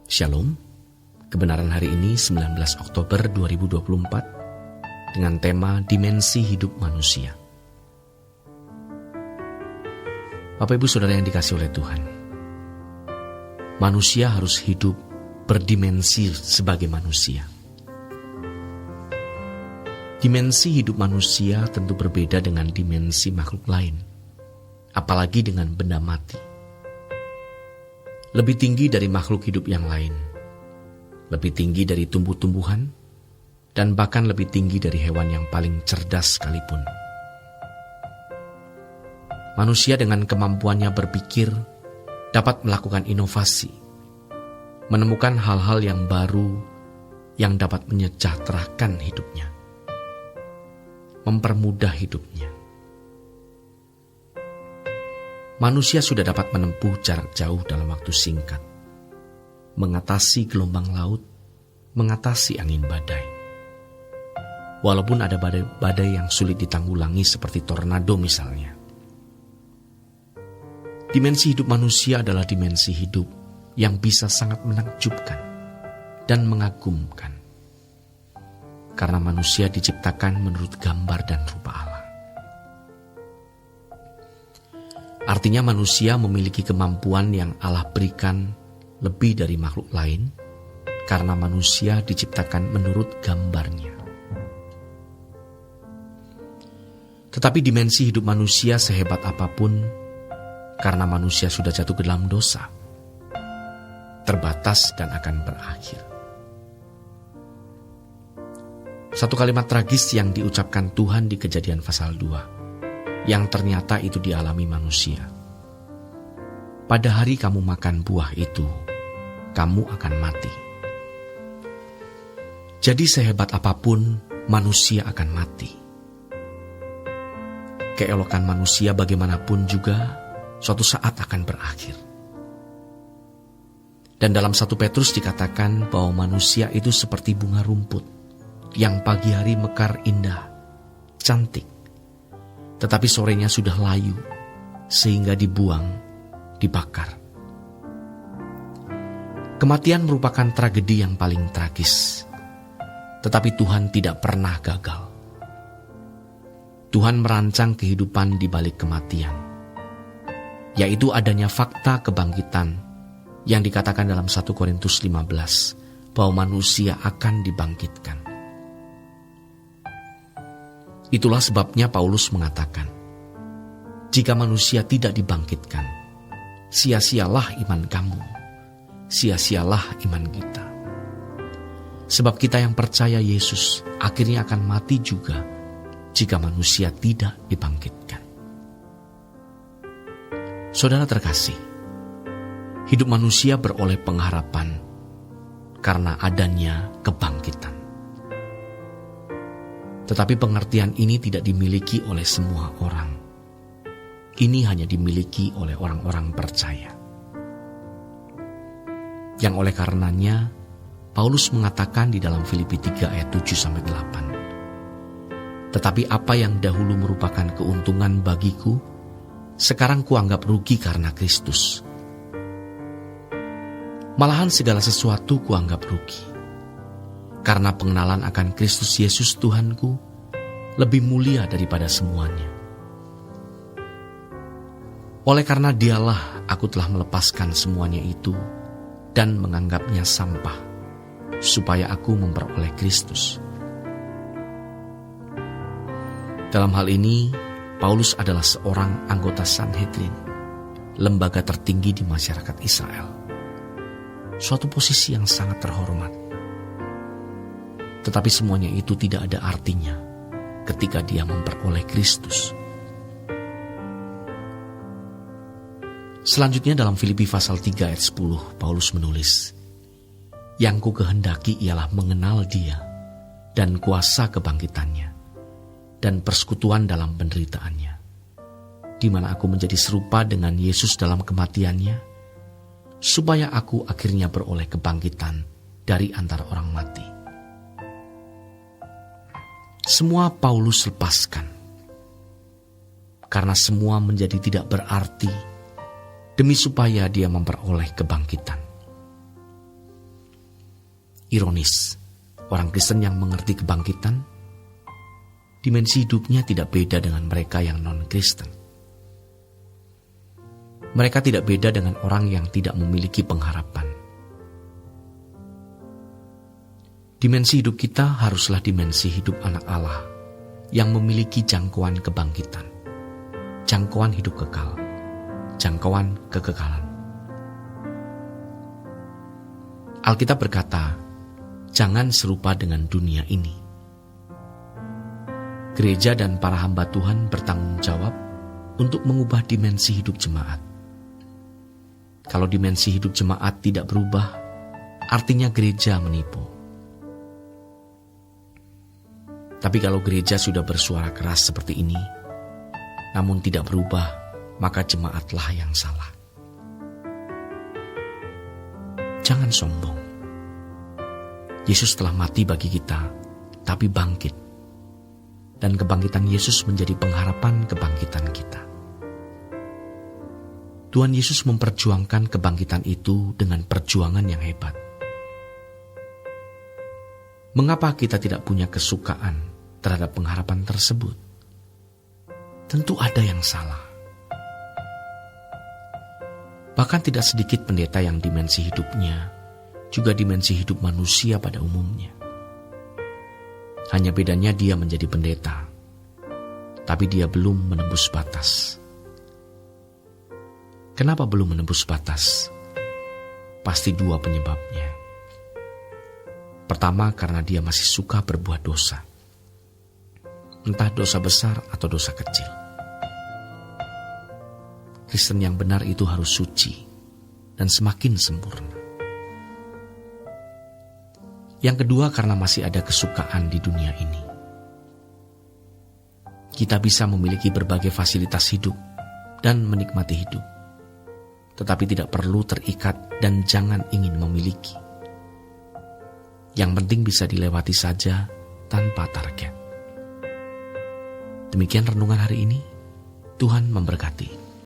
Shalom, kebenaran hari ini 19 Oktober 2024 dengan tema Dimensi Hidup Manusia. Bapak Ibu Saudara yang dikasihi oleh Tuhan, manusia harus hidup berdimensi sebagai manusia. Dimensi hidup manusia tentu berbeda dengan dimensi makhluk lain, apalagi dengan benda mati. Lebih tinggi dari makhluk hidup yang lain, lebih tinggi dari tumbuh-tumbuhan, dan bahkan lebih tinggi dari hewan yang paling cerdas sekalipun. Manusia dengan kemampuannya berpikir dapat melakukan inovasi, menemukan hal-hal yang baru yang dapat menyejahterakan hidupnya, mempermudah hidupnya. Manusia sudah dapat menempuh jarak jauh dalam waktu singkat, mengatasi gelombang laut, mengatasi angin badai. Walaupun ada badai yang sulit ditanggulangi seperti tornado misalnya. Dimensi hidup manusia adalah dimensi hidup yang bisa sangat menakjubkan dan mengagumkan. Karena manusia diciptakan menurut gambar dan rupa Allah. Artinya manusia memiliki kemampuan yang Allah berikan lebih dari makhluk lain karena manusia diciptakan menurut gambarnya. Tetapi dimensi hidup manusia sehebat apapun, karena manusia sudah jatuh ke dalam dosa, terbatas dan akan berakhir. Satu kalimat tragis yang diucapkan Tuhan di Kejadian pasal 2, yang ternyata itu dialami manusia. Pada hari kamu makan buah itu, kamu akan mati. Jadi sehebat apapun, manusia akan mati. Keelokan manusia bagaimanapun juga, suatu saat akan berakhir. Dan dalam 1 Petrus dikatakan bahwa manusia itu seperti bunga rumput, yang pagi hari mekar indah, cantik, tetapi sorenya sudah layu, sehingga dibuang, dibakar. Kematian merupakan tragedi yang paling tragis, tetapi Tuhan tidak pernah gagal. Tuhan merancang kehidupan di balik kematian, yaitu adanya fakta kebangkitan yang dikatakan dalam 1 Korintus 15, bahwa manusia akan dibangkitkan. Itulah sebabnya Paulus mengatakan, jika manusia tidak dibangkitkan, sia-sialah iman kamu, sia-sialah iman kita. Sebab kita yang percaya Yesus akhirnya akan mati juga jika manusia tidak dibangkitkan. Saudara terkasih, hidup manusia beroleh pengharapan karena adanya kebangkitan. Tetapi pengertian ini tidak dimiliki oleh semua orang. Ini hanya dimiliki oleh orang-orang percaya. Yang oleh karenanya, Paulus mengatakan di dalam Filipi 3 ayat 7-8. Tetapi apa yang dahulu merupakan keuntungan bagiku, sekarang kuanggap rugi karena Kristus. Malahan segala sesuatu kuanggap rugi, karena pengenalan akan Kristus Yesus Tuhanku lebih mulia daripada semuanya. Oleh karena Dialah aku telah melepaskan semuanya itu dan menganggapnya sampah, supaya aku memperoleh Kristus. Dalam hal ini, Paulus adalah seorang anggota Sanhedrin, lembaga tertinggi di masyarakat Israel. Suatu posisi yang sangat terhormat. Tetapi semuanya itu tidak ada artinya ketika dia memperoleh Kristus. Selanjutnya dalam Filipi pasal 3 ayat 10, Paulus menulis, "Yang ku kehendaki ialah mengenal Dia dan kuasa kebangkitannya dan persekutuan dalam penderitaannya, di mana aku menjadi serupa dengan Yesus dalam kematiannya, supaya aku akhirnya beroleh kebangkitan dari antara orang mati." Semua Paulus lepaskan, karena semua menjadi tidak berarti demi supaya dia memperoleh kebangkitan. Ironis, orang Kristen yang mengerti kebangkitan, dimensi hidupnya tidak beda dengan mereka yang non-Kristen. Mereka tidak beda dengan orang yang tidak memiliki pengharapan. Dimensi hidup kita haruslah dimensi hidup anak Allah yang memiliki jangkauan kebangkitan, jangkauan hidup kekal, jangkauan kekekalan. Alkitab berkata, jangan serupa dengan dunia ini. Gereja dan para hamba Tuhan bertanggung jawab untuk mengubah dimensi hidup jemaat. Kalau dimensi hidup jemaat tidak berubah, artinya gereja menipu. Tapi kalau gereja sudah bersuara keras seperti ini, namun tidak berubah, maka jemaatlah yang salah. Jangan sombong. Yesus telah mati bagi kita, tapi bangkit. Dan kebangkitan Yesus menjadi pengharapan kebangkitan kita. Tuhan Yesus memperjuangkan kebangkitan itu dengan perjuangan yang hebat. Mengapa kita tidak punya kesukaan terhadap pengharapan tersebut? Tentu ada yang salah. Bahkan tidak sedikit pendeta yang dimensi hidupnya juga dimensi hidup manusia pada umumnya. Hanya bedanya dia menjadi pendeta, tapi dia belum menembus batas. Kenapa belum menembus batas? Pasti dua penyebabnya. Pertama, karena dia masih suka berbuat dosa. Entah dosa besar atau dosa kecil. Kristen yang benar itu harus suci dan semakin sempurna. Yang kedua, karena masih ada kesukaan di dunia ini. Kita bisa memiliki berbagai fasilitas hidup dan menikmati hidup, tetapi tidak perlu terikat dan jangan ingin memiliki. Yang penting bisa dilewati saja tanpa target. Demikian renungan hari ini. Tuhan memberkati.